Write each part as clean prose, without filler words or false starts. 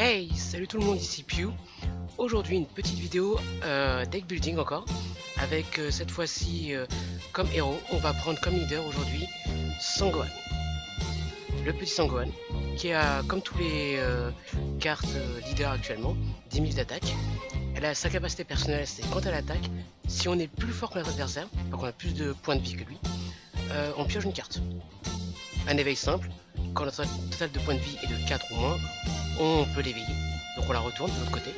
Hey, salut tout le monde, ici Pew. Aujourd'hui une petite vidéo deck building encore, avec cette fois-ci comme héros, on va prendre comme leader aujourd'hui Sangohan. Le petit Sangohan, qui a comme tous les cartes leader actuellement, 10 000 d'attaque. Elle a sa capacité personnelle, c'est quand elle attaque, si on est plus fort que notre adversaire, donc on a plus de points de vie que lui, on pioche une carte. Un éveil simple, quand notre total de points de vie est de 4 ou moins, on peut l'éveiller, donc on la retourne de l'autre côté,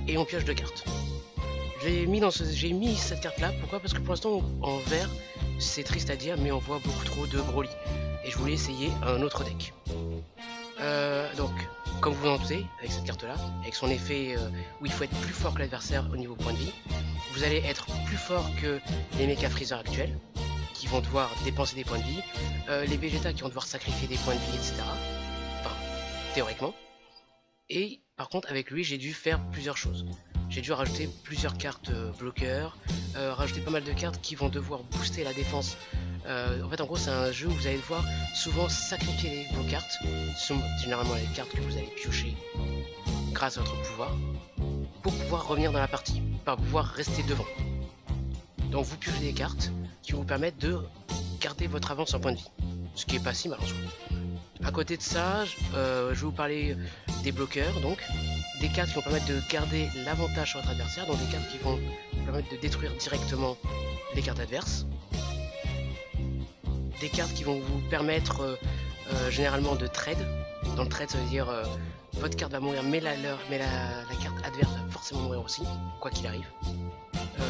et on pioche 2 cartes. J'ai mis cette carte là, pourquoi? Parce que pour l'instant en vert, c'est triste à dire, mais on voit beaucoup trop de Broly, et je voulais essayer un autre deck. Donc, comme vous en doutez, avec cette carte là, avec son effet où il faut être plus fort que l'adversaire au niveau point de vie, vous allez être plus fort que les Mecha Freezer actuels, qui vont devoir dépenser des points de vie, les Vegeta qui vont devoir sacrifier des points de vie, etc. Enfin, théoriquement. Et par contre, avec lui, j'ai dû faire plusieurs choses. J'ai dû rajouter plusieurs cartes bloqueurs, rajouter pas mal de cartes qui vont devoir booster la défense. En fait, en gros, c'est un jeu où vous allez devoir souvent sacrifier vos cartes. Ce sont généralement les cartes que vous allez piocher grâce à votre pouvoir, pour pouvoir revenir dans la partie, pour pouvoir rester devant. Donc vous piochez des cartes qui vont vous permettre de garder votre avance en point de vie, ce qui est pas si mal en soi. À côté de ça, je vais vous parler des bloqueurs, donc des cartes qui vont permettre de garder l'avantage sur votre adversaire, donc des cartes qui vont vous permettre de détruire directement les cartes adverses, des cartes qui vont vous permettre généralement de trade. Dans le trade, ça veut dire votre carte va mourir, mais la carte adverse va forcément mourir aussi, quoi qu'il arrive.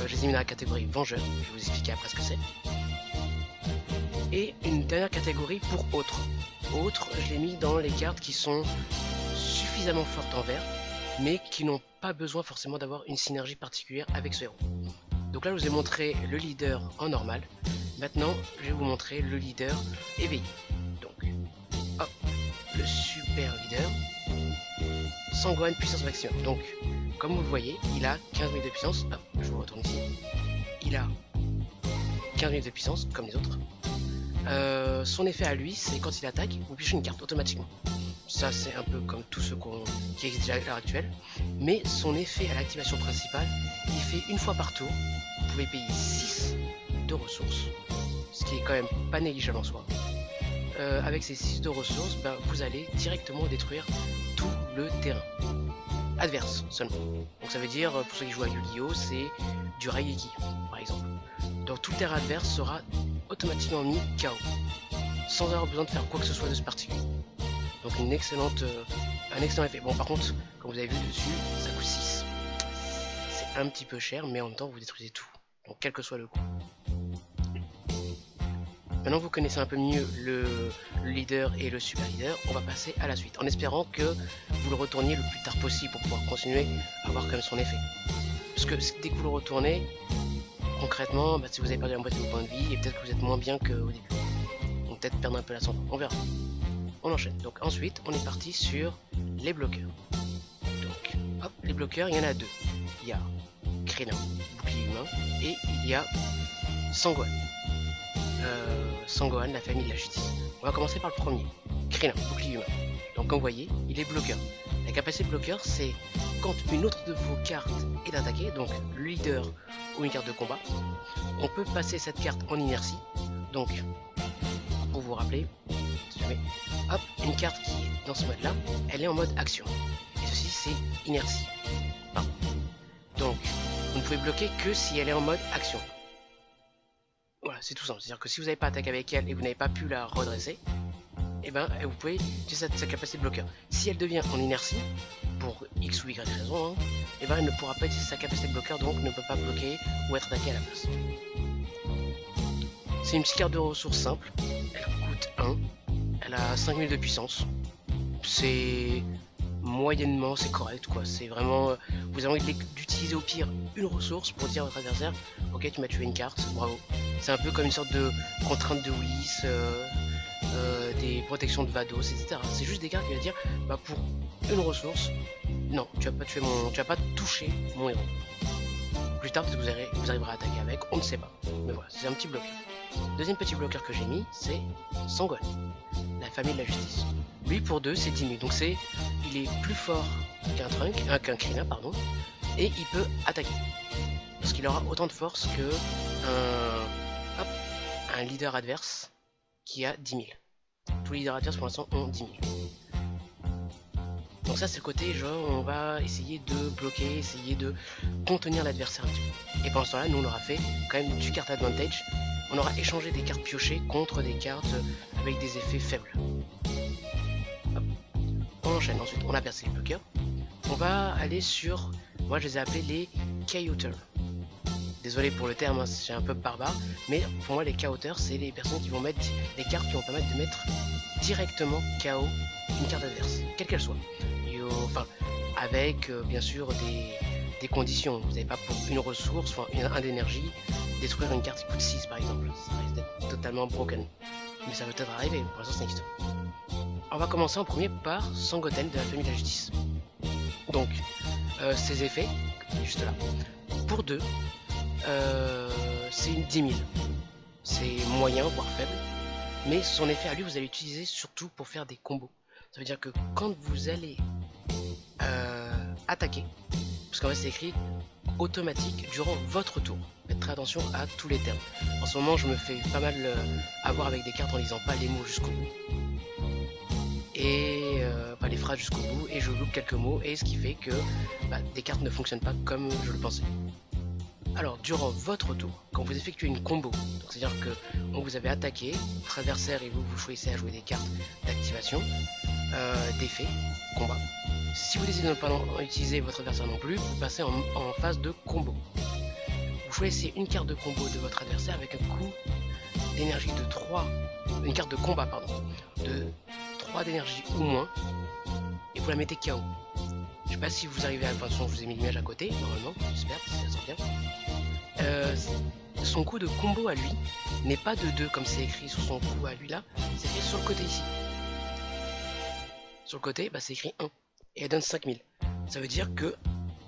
Je les ai mis dans la catégorie vengeur, je vais vous expliquer après ce que c'est. Et une dernière catégorie pour autres. Autres, je l'ai mis dans les cartes qui sont suffisamment fortes en vert, mais qui n'ont pas besoin forcément d'avoir une synergie particulière avec ce héros. Donc là, je vous ai montré le leader en normal. Maintenant, je vais vous montrer le leader éveillé. Donc, hop, le super leader. Sangohan puissance maximum. Donc, comme vous le voyez, il a 15 000 de puissance. Hop, je vous retourne ici. Il a 15 000 de puissance, comme les autres. Son effet à lui, c'est quand il attaque, vous piochez une carte automatiquement. Ça, c'est un peu comme tout ce qui existe déjà à l'heure actuelle. Mais son effet à l'activation principale, il fait une fois par tour. Vous pouvez payer 6 de ressources, ce qui est quand même pas négligeable en soi. Avec ces 6 de ressources, ben, vous allez directement détruire tout le terrain adverse seulement. Donc ça veut dire, pour ceux qui jouent à Yu-Gi-Oh, c'est du Raigeki par exemple. Donc tout le terrain adverse sera automatiquement mis KO, sans avoir besoin de faire quoi que ce soit de ce particulier. Donc un excellent effet. Bon, par contre, comme vous avez vu dessus, ça coûte 6. C'est un petit peu cher, mais en même temps vous détruisez tout, donc quel que soit le coût. Maintenant que vous connaissez un peu mieux le leader et le super leader, on va passer à la suite, en espérant que vous le retourniez le plus tard possible pour pouvoir continuer à avoir quand même son effet. Parce que dès que vous le retournez, concrètement, bah, si vous avez perdu la moitié de vos points de vie, et peut-être que vous êtes moins bien qu'au début. Donc peut-être perdre un peu la santé, on verra. On enchaîne. Donc ensuite, on est parti sur les bloqueurs. Donc, hop, les bloqueurs, il y en a deux. Il y a Krillin, bouclier humain, et il y a Sangohan. Sangohan, la famille de la justice. On va commencer par le premier, Krillin, bouclier humain. Donc comme vous voyez, il est bloqueur. La capacité de bloqueur, c'est quand une autre de vos cartes est attaquée, donc le leader ou une carte de combat, on peut passer cette carte en inertie. Donc, pour vous rappeler, si jamais, hop, une carte qui est dans ce mode-là, elle est en mode action. Et ceci, c'est inertie. Pardon. Donc, vous ne pouvez bloquer que si elle est en mode action. Voilà, c'est tout simple. C'est-à-dire que si vous n'avez pas attaqué avec elle et vous n'avez pas pu la redresser, et ben vous pouvez utiliser sa capacité de bloqueur. Si elle devient en inertie, pour X ou Y raison, hein, et ben elle ne pourra pas utiliser sa capacité de bloqueur, donc ne peut pas bloquer ou être attaquée à la place. C'est une petite carte de ressources simple, elle coûte 1, elle a 5000 de puissance, c'est moyennement, c'est correct quoi, c'est vraiment, vous avez envie d'utiliser au pire une ressource pour dire à votre adversaire, ok tu m'as tué une carte, bravo. C'est un peu comme une sorte de contrainte de Whis, des protections de Vados, etc. C'est juste des cartes qui vont dire, bah pour une ressource, non, tu vas pas toucher mon héros. Plus tard, peut-être que vous arriverez à attaquer avec, on ne sait pas. Mais voilà, c'est un petit bloqueur. Deuxième petit bloqueur que j'ai mis, c'est Sangohan, la famille de la justice. Lui pour 2, c'est 10 000, donc c'est il est plus fort qu'un Trunk, qu'un Krillin, pardon, et il peut attaquer. Parce qu'il aura autant de force que un leader adverse qui a 10 000. Tous les leaders adverses pour l'instant ont 10 000. Donc ça c'est le côté genre on va essayer de bloquer, essayer de contenir l'adversaire un petit peu. Et pendant ce temps là nous on aura fait quand même du card advantage. On aura échangé des cartes piochées contre des cartes avec des effets faibles. Hop. On enchaîne, ensuite on a percé les bloqueurs. On va aller sur, moi je les ai appelés les K.O.'ers. Désolé pour le terme, hein, c'est un peu barbare, mais pour moi les K.O.'ers c'est les personnes qui vont mettre des cartes qui vont permettre de mettre directement KO une carte adverse, quelle qu'elle soit. Enfin, avec bien sûr des conditions. Vous n'avez pas pour une ressource, enfin un d'énergie, détruire une carte qui coûte 6 par exemple. Ça risque d'être totalement broken. Mais ça peut peut-être arriver, pour l'instant ça n'existe pas. On va commencer en premier par Sangoten de la famille de la justice. Donc, ses effets, juste là, pour 2, c'est une 10 000. C'est moyen, voire faible. Mais son effet à lui, vous allez l'utiliser surtout pour faire des combos. Ça veut dire que quand vous allez attaquer, parce qu'en fait c'est écrit automatique durant votre tour. Faites très attention à tous les termes. En ce moment je me fais pas mal avoir avec des cartes en lisant pas les mots jusqu'au bout. Et pas les phrases jusqu'au bout, et je loupe quelques mots, et ce qui fait que des cartes ne fonctionnent pas comme je le pensais. Alors durant votre tour, quand vous effectuez une combo, c'est à dire que vous avez attaqué votre adversaire et vous choisissez à jouer des cartes d'activation, d'effet, combat. Si vous décidez de ne pas utiliser votre adversaire non plus, vous passez en phase de combo. Vous choisissez une carte de combo de votre adversaire avec un coût d'énergie de 3, une carte de combat pardon, de 3 d'énergie ou moins, et vous la mettez KO. Je sais pas si vous arrivez à la fin de son, je vous ai mis l'image à côté, normalement, j'espère, si ça sort bien. Son coût de combo à lui n'est pas de 2 comme c'est écrit sur son coût à lui là, c'est écrit sur le côté ici. Sur le côté, c'est écrit 1 et elle donne 5000. Ça veut dire que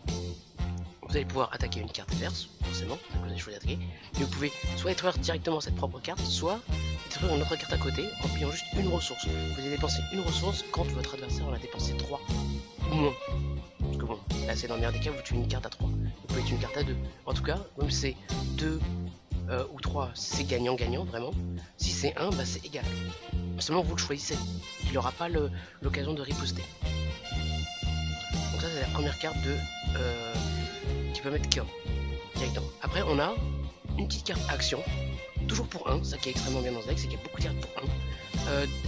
vous allez pouvoir attaquer une carte adverse, forcément, vous avez choisi d'attaquer, mais vous pouvez soit détruire directement cette propre carte, soit détruire une autre carte à côté en payant juste une ressource. Vous allez dépenser une ressource quand votre adversaire en a dépensé 3 ou moins. Parce que bon, là c'est dans le meilleur des cas, vous tuez une carte à 3. Vous pouvez tuer une carte à 2. En tout cas, même si c'est 2 ou 3, c'est gagnant-gagnant, vraiment. Si c'est 1, c'est égal. Seulement vous le choisissez. Il n'aura pas l'occasion de riposter. Donc ça c'est la première carte qui peut mettre KO directement. Après on a une petite carte action, toujours pour 1, ça qui est extrêmement bien dans ce deck, c'est qu'il y a beaucoup de cartes pour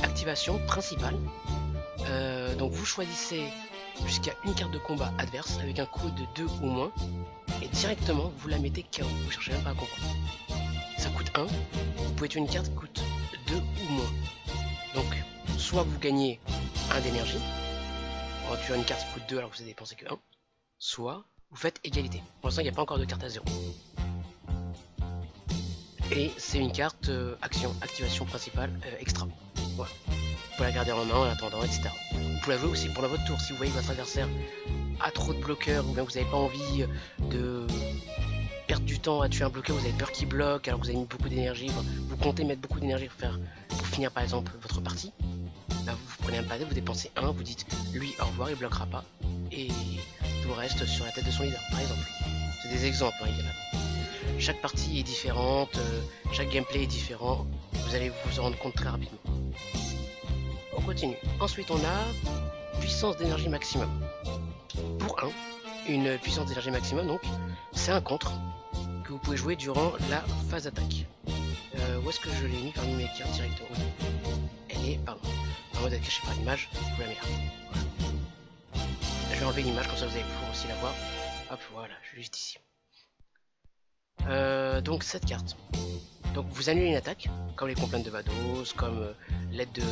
1. Activation principale. Donc vous choisissez jusqu'à une carte de combat adverse avec un coût de 2 ou moins, et directement vous la mettez KO, vous cherchez même pas à comprendre. Ça coûte 1, vous pouvez tuer une carte qui coûte 2 ou moins. Donc soit vous gagnez 1 d'énergie, en tuant une carte qui coûte 2 alors que vous avez dépensé que 1, soit vous faites égalité. Pour l'instant il n'y a pas encore de carte à 0. Et c'est une carte activation principale extra. Voilà. Vous pouvez la garder en main en attendant, etc. Vous pouvez la jouer aussi pendant votre tour. Si vous voyez que votre adversaire a trop de bloqueurs, ou bien vous n'avez pas envie de perdre du temps à tuer un bloqueur, vous avez peur qu'il bloque, alors que vous avez mis beaucoup d'énergie, vous comptez mettre beaucoup d'énergie pour finir par exemple votre partie, là vous prenez un pavé, vous dépensez 1, vous dites lui au revoir, il bloquera pas, et tout le reste sur la tête de son leader, par exemple. C'est des exemples, hein, chaque partie est différente, chaque gameplay est différent, vous allez vous en rendre compte très rapidement. On continue. Ensuite on a puissance d'énergie maximum. Pour 1, une puissance d'énergie maximum, donc c'est un contre que vous pouvez jouer durant la phase d'attaque. Où est-ce que je l'ai mis parmi mes cartes directement? Elle est, pardon, en mode cachée par l'image, vous la mettez là. Voilà. Je vais enlever l'image, comme ça vous allez pouvoir aussi la voir. Hop, voilà, je suis juste ici. Donc cette carte. Donc vous annulez une attaque, comme les complaintes de Vados, comme l'aide de...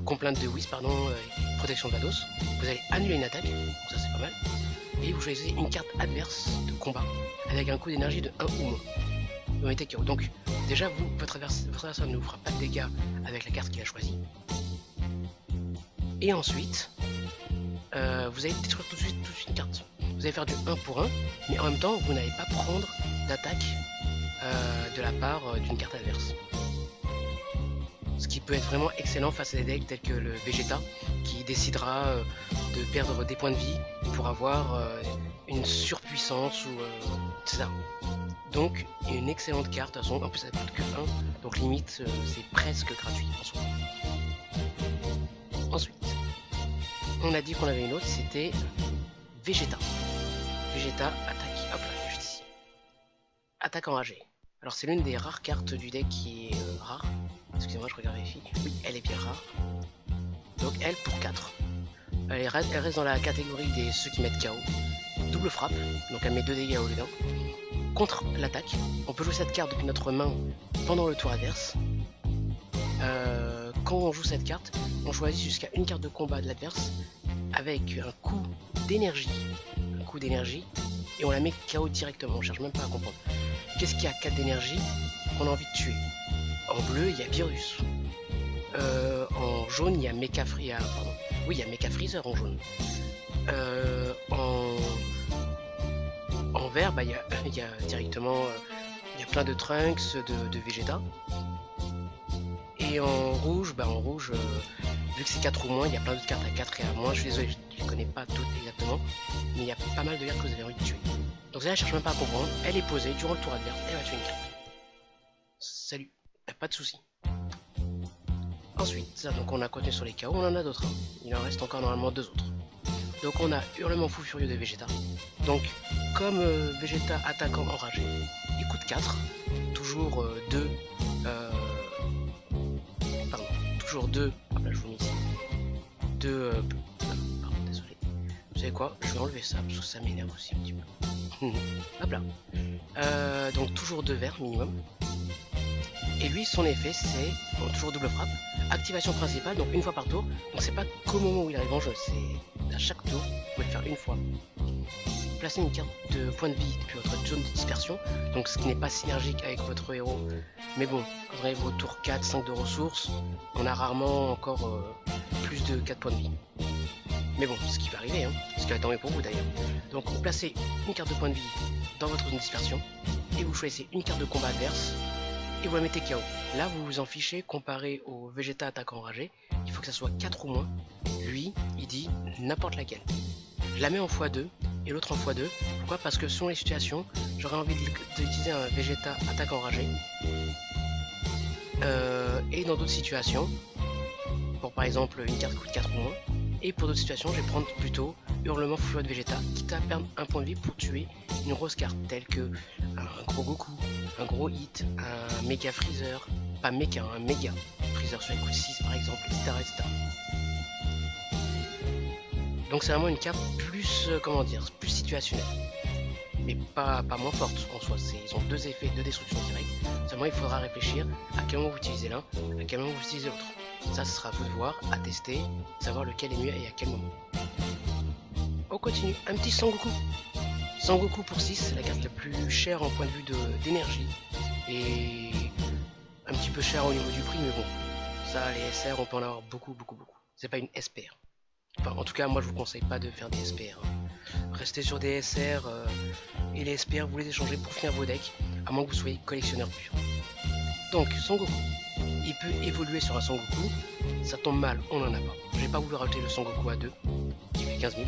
complainte de Whis, pardon, protection de Vados. Vous allez annuler une attaque, donc ça c'est pas mal. Et vous choisissez une carte adverse de combat avec un coût d'énergie de 1 ou moins. Vous mettez KO. Donc déjà votre adversaire ne vous fera pas de dégâts avec la carte qu'il a choisie. Et ensuite, vous allez détruire tout de suite une carte. Vous allez faire du 1 pour 1, mais en même temps vous n'allez pas prendre d'attaque de la part d'une carte adverse. Ce qui peut être vraiment excellent face à des decks tels que le Vegeta, qui décidera de perdre des points de vie pour avoir une surpuissance ou etc. Donc une excellente carte, de toute façon, en plus ça coûte que 1, donc limite c'est presque gratuit en soi. Ensuite, on a dit qu'on avait une autre, c'était Vegeta. Vegeta attaque, hop là, juste ici. Attaque enragée. Alors c'est l'une des rares cartes du deck qui est rare. Excusez-moi, je regarde les filles. Oui, elle est bien rare. Donc elle pour 4. Elle reste dans la catégorie des ceux qui mettent KO. Double frappe, donc elle met 2 dégâts au lieu d'un. Contre l'attaque, on peut jouer cette carte depuis notre main pendant le tour adverse. Quand on joue cette carte, on choisit jusqu'à une carte de combat de l'adverse avec un coup d'énergie. Et on la met KO directement, on cherche même pas à comprendre. Qu'est-ce qu'il y a 4 d'énergie qu'on a envie de tuer? En bleu, il y a Virus. En jaune, il y a Mecha Freezer. Oui, il y a Mecha Freezer en jaune. En vert, bah, il y a directement il y a plein de Trunks, de Vegeta. Et en rouge, vu que c'est 4 ou moins, il y a plein d'autres cartes à 4 et à moins. Je suis désolé, je ne connais pas toutes exactement, mais il y a pas mal de cartes que vous avez envie de tuer. Donc là, elle cherche même pas à comprendre. Elle est posée durant le tour adverse, elle va tuer une carte. Salut, pas de soucis. Ensuite, ça, donc on a continué sur les KO, on en a d'autres. Il en reste encore normalement 2 autres. Donc on a Hurlement Fou Furieux de Vegeta. Donc comme Vegeta attaquant enragé, il coûte 4. Toujours 2. Toujours 2. Hop là, je vous mets ici. 2. Pardon, désolé. Vous savez quoi? Je vais enlever ça parce que ça m'énerve aussi un petit peu. Hop là. Donc toujours 2 verts minimum. Et lui, son effet, c'est toujours double frappe. Activation principale, donc une fois par tour. Donc c'est pas qu'au moment où il arrive en jeu, c'est à chaque tour. Vous pouvez le faire une fois. Placez une carte de point de vie depuis votre zone de dispersion. Donc ce qui n'est pas synergique avec votre héros. Mais bon, quand vous avez vos tours 4, 5 de ressources, on a rarement encore plus de 4 points de vie. Mais bon, ce qui va arriver, hein, ce qui va tomber pour vous d'ailleurs. Donc vous placez une carte de point de vie dans votre zone de dispersion. Et vous choisissez une carte de combat adverse. Et vous la mettez KO. Là vous vous en fichez comparé au Vegeta attaquant enragé, il faut que ça soit 4 ou moins. Lui, il dit n'importe laquelle. Je la mets en x2 et l'autre en x2. Pourquoi? Parce que selon les situations, j'aurais envie d'utiliser un Vegeta attaquant enragé. Et dans d'autres situations, pour par exemple une carte qui coûte 4 ou moins. Et pour d'autres situations, je vais prendre plutôt Hurlement Furieux de Vegeta, quitte à perdre un point de vie pour tuer une grosse carte telle que un gros Goku, un gros Hit, un Méga Freezer, pas Mecha, un Méga Freezer sur les coups de 6 par exemple, etc. Donc c'est vraiment une carte plus, comment dire, plus situationnelle. Mais pas moins forte en soi, ils ont 2 effets de destruction directe, seulement il faudra réfléchir à quel moment vous utilisez l'un, à quel moment vous utilisez l'autre. Ça, ce sera à vous de voir, à tester, savoir lequel est mieux et à quel moment. On continue, un petit Sangoku. Sangoku pour 6, c'est la carte la plus chère en point de vue d'énergie. Et un petit peu cher au niveau du prix, mais bon. Ça, les SR, on peut en avoir beaucoup. C'est pas une SPR. Enfin, en tout cas, moi je vous conseille pas de faire des SPR. Restez sur des SR et les SPR, vous les échangez pour finir vos decks, à moins que vous soyez collectionneur pur. Donc, Sangoku. Il peut évoluer sur un Sangoku, ça tombe mal, on en a pas. J'ai pas voulu rajouter le Sangoku à 2, qui fait 15 000.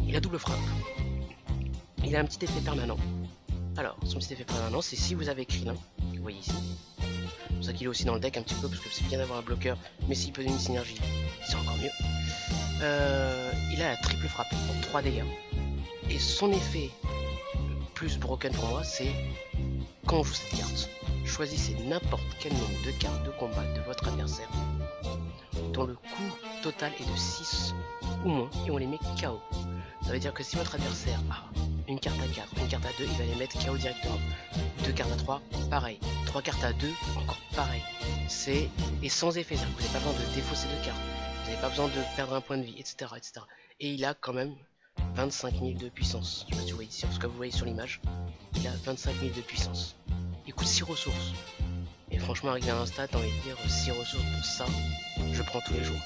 Il a double frappe. Il a un petit effet permanent. Alors, son petit effet permanent, c'est si vous avez Krillin, vous voyez ici. C'est pour ça qu'il est aussi dans le deck un petit peu, parce que c'est bien d'avoir un bloqueur, mais s'il peut donner une synergie, c'est encore mieux. Il a la triple frappe, donc 3 dégâts. Et son effet plus broken pour moi, c'est quand on joue cette carte. Choisissez n'importe quel nombre de cartes de combat de votre adversaire dont le coût total est de 6 ou moins et on les met KO. Ça veut dire que si votre adversaire a une carte à 4, une carte à 2, il va les mettre KO directement. 2 cartes à 3, pareil. 3 cartes à 2, encore pareil. Et sans effet, c'est-à-dire que vous n'avez pas besoin de défausser 2 cartes. Vous n'avez pas besoin de perdre un point de vie, etc. Et il a quand même 25 000 de puissance. Je sais pas si vous voyez ici, parce que vous voyez sur l'image, il a 25 000 de puissance. Il coûte 6 ressources. Et franchement, avec un stat, j'ai envie de dire 6 ressources pour ça, je prends tous les jours.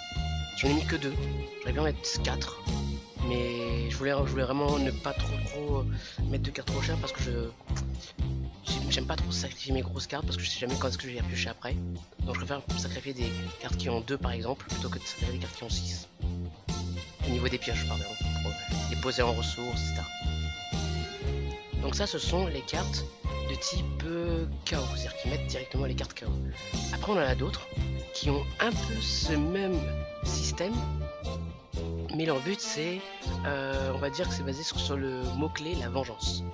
J'en ai mis que 2. J'aurais bien mettre 4. Mais je voulais vraiment ne pas trop mettre de cartes trop chères parce que je j'aime pas trop sacrifier mes grosses cartes parce que je sais jamais quand est-ce que je vais les piocher après. Donc je préfère sacrifier des cartes qui ont 2 par exemple, plutôt que de sacrifier des cartes qui ont 6. Au niveau des pioches, pardon, pour les poser en ressources, etc. Donc ça, ce sont les cartes de type chaos, c'est-à-dire qui mettent directement les cartes chaos. Après, on en a d'autres qui ont un peu ce même système, mais leur but c'est, on va dire que c'est basé sur le mot-clé la vengeance.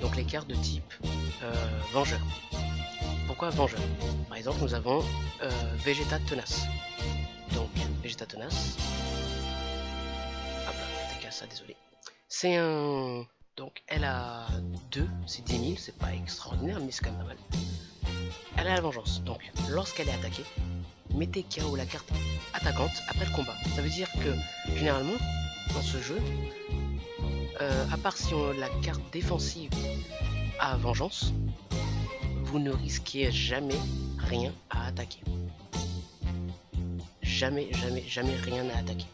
Donc les cartes de type vengeur. Pourquoi vengeur? Par exemple, nous avons Vegeta tenace. Donc Vegeta tenace. Hop là, t'as qu'à ça, désolé. C'est un... Donc elle a 2, c'est 10 000, c'est pas extraordinaire, mais c'est quand même pas mal. Elle a la vengeance, donc lorsqu'elle est attaquée, mettez KO la carte attaquante après le combat. Ça veut dire que généralement, dans ce jeu, à part si on la carte défensive à vengeance, vous ne risquez jamais rien à attaquer. Jamais rien à attaquer.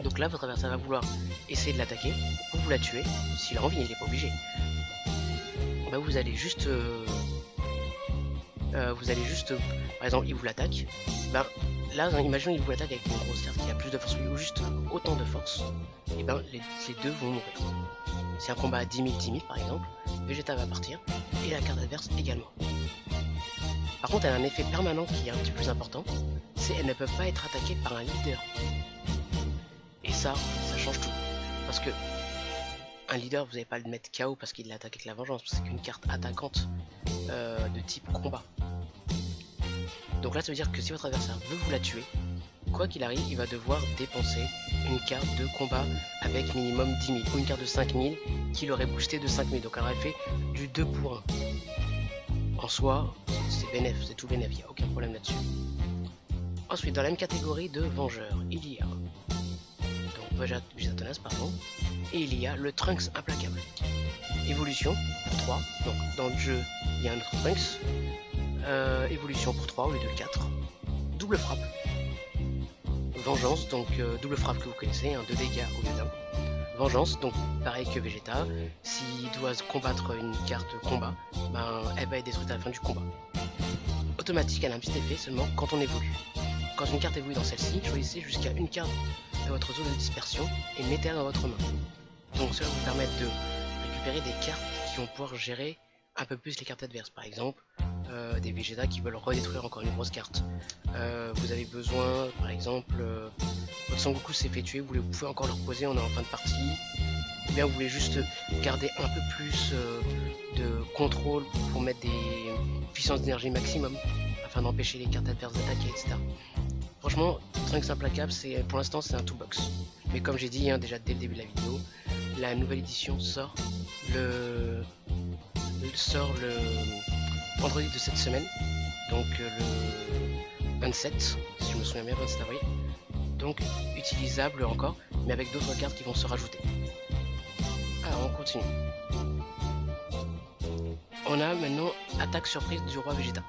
Donc là, votre adversaire va vouloir essayer de l'attaquer, vous la tuez, s'il a envie, il n'est pas obligé. Bah, vous allez juste, par exemple, il vous l'attaque. Ben là, imaginons il vous l'attaque avec une grosse carte qui a plus de force ou juste autant de force. Et ben les deux vont mourir. C'est un combat à 10 000 par exemple. Vegeta va partir et la carte adverse également. Par contre, elle a un effet permanent qui est un petit peu plus important. C'est qu'elle ne peut pas être attaquée par un leader. Et ça change tout. Parce que un leader, vous n'allez pas le mettre KO parce qu'il l'attaque avec la vengeance. C'est qu'une carte attaquante de type combat. Donc là, ça veut dire que si votre adversaire veut vous la tuer, quoi qu'il arrive, il va devoir dépenser une carte de combat avec minimum 10 000 ou une carte de 5 000 qui l'aurait boosté de 5 000. Donc elle aurait fait du 2 pour 1. En soi, c'est bénéf, c'est tout bénéf, il n'y a aucun problème là-dessus. Ensuite, dans la même catégorie de vengeurs, il y a Vegeta tenace, pardon, et il y a le Trunks implacable. Évolution pour 3, donc dans le jeu, il y a un autre Trunks. Évolution pour 3 au lieu de 4. Double frappe. Vengeance, donc double frappe que vous connaissez, 2 dégâts au lieu d'1. Vengeance, donc pareil que Vegeta, s'il doit combattre une carte combat, ben, elle va être détruite à la fin du combat. Automatique, elle a un petit effet seulement quand on évolue. Quand une carte évolue dans celle-ci, choisissez jusqu'à une carte de votre zone de dispersion et mettez-la dans votre main. Donc cela va vous permettre de récupérer des cartes qui vont pouvoir gérer un peu plus les cartes adverses. Par exemple, des Vegeta qui veulent redétruire encore une grosse carte. Vous avez besoin, par exemple, votre Sangoku s'est fait tuer, vous pouvez encore le reposer, on est en fin de partie. Ou bien vous voulez juste garder un peu plus de contrôle pour mettre des puissances d'énergie maximum afin d'empêcher les cartes adverses d'attaquer, etc. Franchement, Trunks implacable, pour l'instant c'est un toolbox. Mais comme j'ai dit déjà dès le début de la vidéo, la nouvelle édition sort le vendredi de cette semaine, donc le 27, si je me souviens bien, 27 avril. Donc utilisable encore, mais avec d'autres cartes qui vont se rajouter. Alors on continue. On a maintenant attaque surprise du roi Vegeta.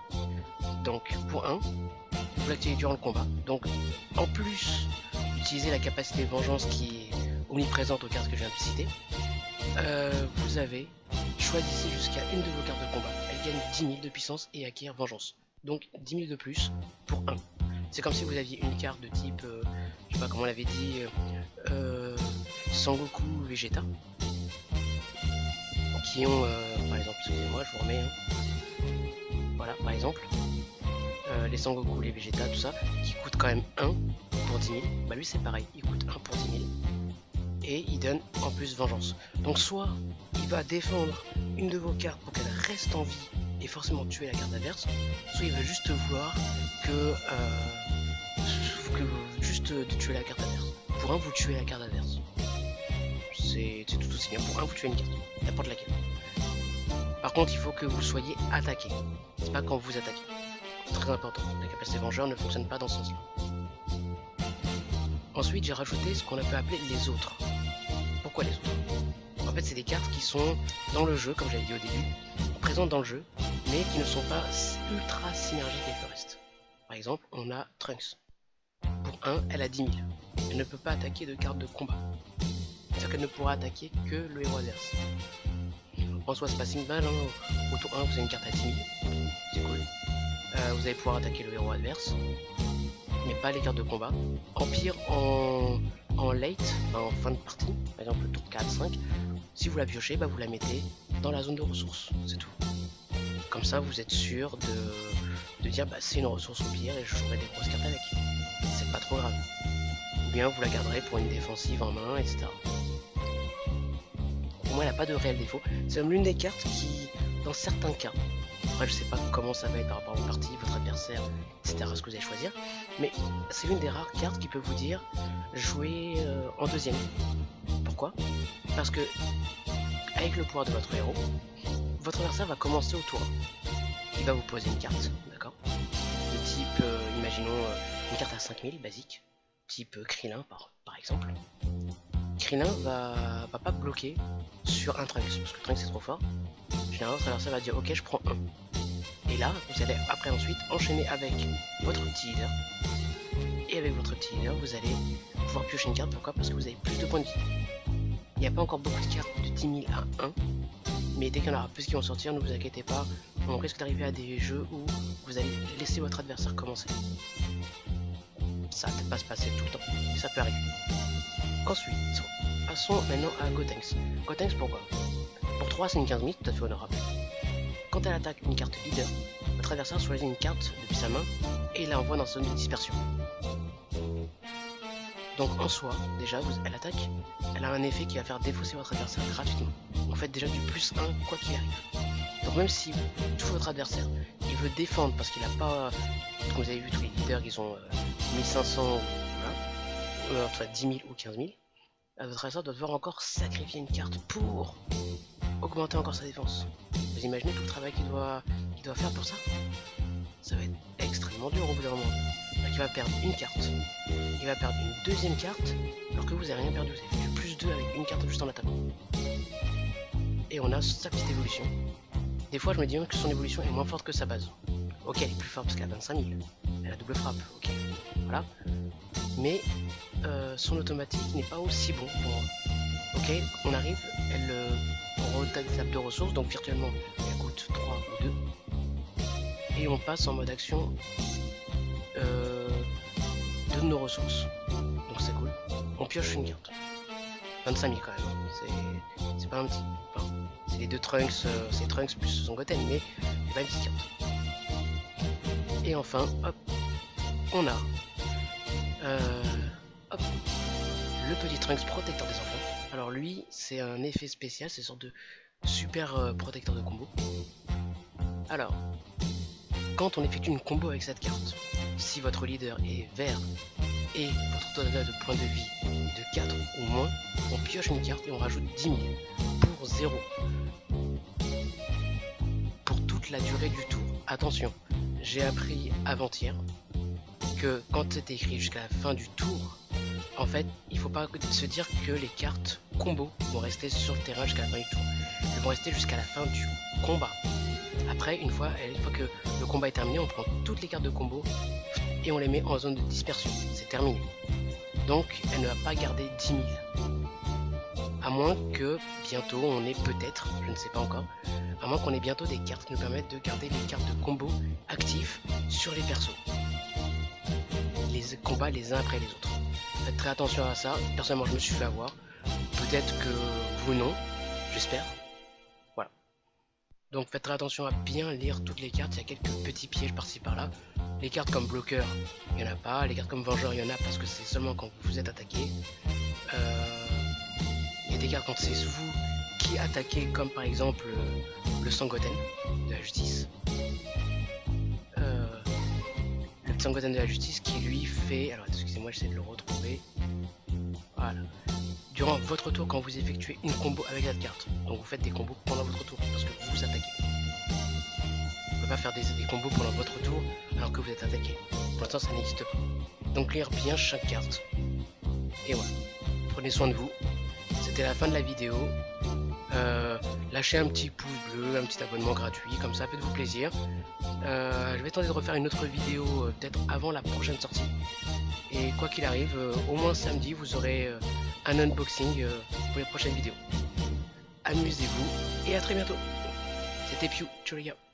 Donc pour 1, vous l'activez durant le combat. Donc en plus d'utiliser la capacité de vengeance qui est omniprésente aux cartes que je viens de citer, vous avez choisissez jusqu'à une de vos cartes de combat. Elle gagne 10 000 de puissance et acquiert vengeance. Donc 10 000 de plus pour 1. C'est comme si vous aviez une carte de type, je sais pas comment on l'avait dit, Sangoku Vegeta. Qui ont, par exemple, excusez-moi, je vous remets. Voilà, par exemple, les Sangoku, les Vegeta, tout ça, qui coûtent quand même 1 pour 10 000. Bah lui c'est pareil, il coûte 1 pour 10 000. Et il donne en plus vengeance. Donc soit il va défendre une de vos cartes pour qu'elle reste en vie et forcément tuer la carte adverse, soit il va juste vouloir que juste de tuer la carte adverse. Pour 1 vous tuez la carte adverse. C'est tout aussi bien. Pour 1 vous tuez une carte, n'importe laquelle. Par contre il faut que vous soyez attaqué. C'est pas quand vous attaquez. C'est très important. La capacité vengeur ne fonctionne pas dans ce sens-là. Ensuite j'ai rajouté ce qu'on peut appeler les autres. Pourquoi les autres? En fait c'est des cartes qui sont dans le jeu, comme j'avais dit au début, présentes dans le jeu, mais qui ne sont pas ultra synergiques avec le reste. Par exemple, on a Trunks. Pour 1, elle a 10 000. Elle ne peut pas attaquer de carte de combat. C'est-à-dire qu'elle ne pourra attaquer que le héros adverse. En soi, c'est pas si mal, hein. Au tour 1, vous avez une carte à 10 000, c'est cool. Vous allez pouvoir attaquer le héros adverse, mais pas les cartes de combat. Empire en late, en fin de partie, par exemple le tour 4-5, si vous la piochez, bah, vous la mettez dans la zone de ressources, c'est tout. Comme ça, vous êtes sûr de dire bah, c'est une ressource Empire et je jouerai des grosses cartes avec. C'est pas trop grave. Ou bien vous la garderez pour une défensive en main, etc. Pour moi, elle n'a pas de réel défaut. C'est même l'une des cartes qui, dans certains cas, après je sais pas comment ça va être par rapport à vos parties, votre adversaire, etc. ce que vous allez choisir, mais c'est l'une des rares cartes qui peut vous dire jouer en deuxième. Pourquoi? Parce que avec le pouvoir de votre héros, votre adversaire va commencer au tour 1. Il va vous poser une carte, d'accord? De type, imaginons une carte à 5000, basique, type Krillin par exemple. Krillin va pas bloquer sur un Trunks, parce que Trunks c'est trop fort. Généralement, votre adversaire va dire ok, je prends 1. Et là, vous allez après ensuite enchaîner avec votre petit leader. Et avec votre petit leader, vous allez pouvoir piocher une carte. Pourquoi? Parce que vous avez plus de points de vie. Il n'y a pas encore beaucoup de cartes de 10 000 à 1. Mais dès qu'il y en aura plus qui vont sortir, ne vous inquiétez pas, on risque d'arriver à des jeux où vous allez laisser votre adversaire commencer. Ça va peut-être pas se passer tout le temps, mais ça peut arriver. Ensuite, passons maintenant à Gotenks. Gotenks, pourquoi? Pour 3, c'est une 15 000, tout à fait honorable. Quand elle attaque une carte leader, votre adversaire choisit une carte depuis sa main et la envoie dans sa zone de dispersion. Donc en soi, déjà, elle attaque, elle a un effet qui va faire défausser votre adversaire gratuitement. Vous faites déjà du plus 1 quoi qu'il arrive. Donc même si tout votre adversaire, il veut défendre parce qu'il n'a pas, comme vous avez vu tous les leaders, ils ont 1500, voilà, entre 10 000 ou 15 000, votre adversaire doit devoir encore sacrifier une carte pour augmenter encore sa défense. Vous imaginez tout le travail qu'il doit faire pour ça? Ça va être extrêmement dur au bout d'un moment. Donc il va perdre une carte, il va perdre une deuxième carte, alors que vous n'avez rien perdu, vous avez fait du plus 2 avec une carte juste en attaquant. Et on a sa petite évolution. Des fois je me dis même que son évolution est moins forte que sa base. Ok, elle est plus forte parce qu'elle a 25 000, elle a double frappe, ok, voilà. Mais son automatique n'est pas aussi bon pour moi. Ok, on arrive, elle retape de ressources, donc virtuellement elle coûte 3 ou 2. Et on passe en mode action de nos ressources. Donc c'est cool. On pioche une carte. 25 000 quand même. C'est pas un petit. Enfin, c'est les deux Trunks, c'est Trunks plus son Goten, mais c'est pas une petite carte. Et enfin, hop, on a hop, le petit Trunks protecteur des enfants. Alors lui, c'est un effet spécial, c'est une sorte de super protecteur de combo. Alors, quand on effectue une combo avec cette carte, si votre leader est vert et votre total de points de vie de 4 ou moins, on pioche une carte et on rajoute 10 000 pour 0. Pour toute la durée du tour. Attention, j'ai appris avant-hier que quand c'était écrit jusqu'à la fin du tour, en fait, il faut pas se dire que les cartes combo vont rester sur le terrain jusqu'à la fin du tour. Elles vont rester jusqu'à la fin du combat. Après, une fois que le combat est terminé, on prend toutes les cartes de combo et on les met en zone de dispersion. C'est terminé. Donc, elle ne va pas garder 10 000. À moins que bientôt on ait peut-être, je ne sais pas encore, à moins qu'on ait bientôt des cartes qui nous permettent de garder les cartes de combo actifs sur les persos. Les combats les uns après les autres. Faites très attention à ça. Personnellement, je me suis fait avoir. Peut-être que vous non, j'espère. Voilà. Donc faites très attention à bien lire toutes les cartes. Il y a quelques petits pièges par-ci par-là. Les cartes comme bloqueur, il n'y en a pas. Les cartes comme vengeur, il y en a parce que c'est seulement quand vous êtes attaqué. Il y a des cartes quand c'est vous qui attaquez, comme par exemple le Sangoten de la justice. Le Sangoten de la justice qui lui fait... Alors excusez-moi, j'essaie de le retrouver. Voilà. Durant votre tour, quand vous effectuez une combo avec cette carte, donc vous faites des combos pendant votre tour parce que vous attaquez. Vous ne pouvez pas faire des combos pendant votre tour alors que vous êtes attaqué. Pour l'instant, ça n'existe pas. Donc lire bien chaque carte. Et voilà. Prenez soin de vous. C'était la fin de la vidéo. Lâchez un petit pouce bleu, un petit abonnement gratuit, comme ça faites-vous plaisir. Je vais tenter de refaire une autre vidéo peut-être avant la prochaine sortie. Et quoi qu'il arrive, au moins samedi, vous aurez un unboxing pour les prochaines vidéos. Amusez-vous. et à très bientôt. C'était Pew, ciao les gars.